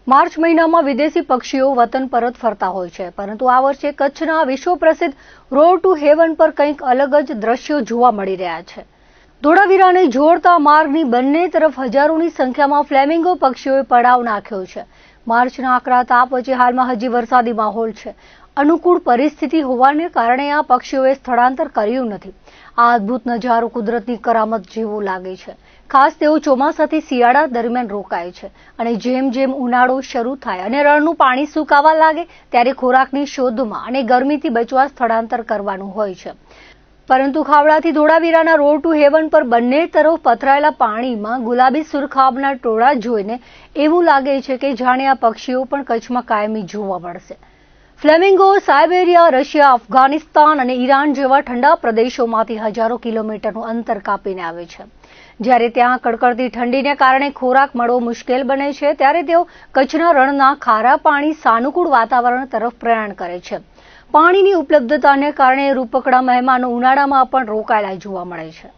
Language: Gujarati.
માર્ચ મહિનામાં વિદેશી પક્ષીઓ વતન પરત ફરતા હોય છે, પરંતુ આ વર્ષે કચ્છના વિશ્વ પ્રસિદ્ધ રોડ ટુ હેવન પર કંઈક અલગ જ દ્રશ્યો જોવા મળી રહ્યા છે। ધોળાવીરાને જોડતા માર્ગની બંને તરફ હજારોની સંખ્યામાં ફ્લેમિંગો પક્ષીઓએ પડાવ નાખ્યો છે। માર્ચના આકરા તાપ વચ્ચે હાલમાં હજી વરસાદી માહોલ છે। અનુકૂળ પરિસ્થિતિ હોવાને કારણે આ પક્ષીઓએ સ્થળાંતર કર્યું નથી। આ અદ્ભુત નજારો કુદરતની કરામત જેવો લાગે છે। ખાસ તેઓ ચોમાસાથી શિયાળા દરમિયાન રોકાય છે અને જેમ જેમ ઉનાળો શરૂ થાય અને રણનું પાણી સુકાવા લાગે ત્યારે ખોરાકની શોધમાં અને ગરમીથી બચવા સ્થળાંતર કરવાનું હોય છે। પરંતુ ખાવડાથી ધોળાવીરાના રોડ ટુ હેવન પર બંને તરફ પથરાયેલા પાણીમાં ગુલાબી સુરખાબના ટોળા જોઈને એવું લાગે છે કે જાણે આ પક્ષીઓ પણ કચ્છમાં કાયમી જોવા મળશે। ફ્લેમિંગો સાયબેરિયા, રશિયા, અફઘાનિસ્તાન અને ઈરાન જેવા ઠંડા પ્રદેશોમાંથી હજારો કિલોમીટરનું અંતર કાપીને આવે છે। જ્યારે ત્યાં કડકડતી ઠંડીને કારણે ખોરાક મળવો મુશ્કેલ બને છે, ત્યારે તેઓ કચ્છના રણના ખારા પાણી સાનુકૂળ વાતાવરણ તરફ પ્રયાણ કરે છે। પાણીની ઉપલબ્ધતાને કારણે રૂપકડા મહેમાનો ઉનાળામાં પણ રોકાયેલા જોવા મળે છે।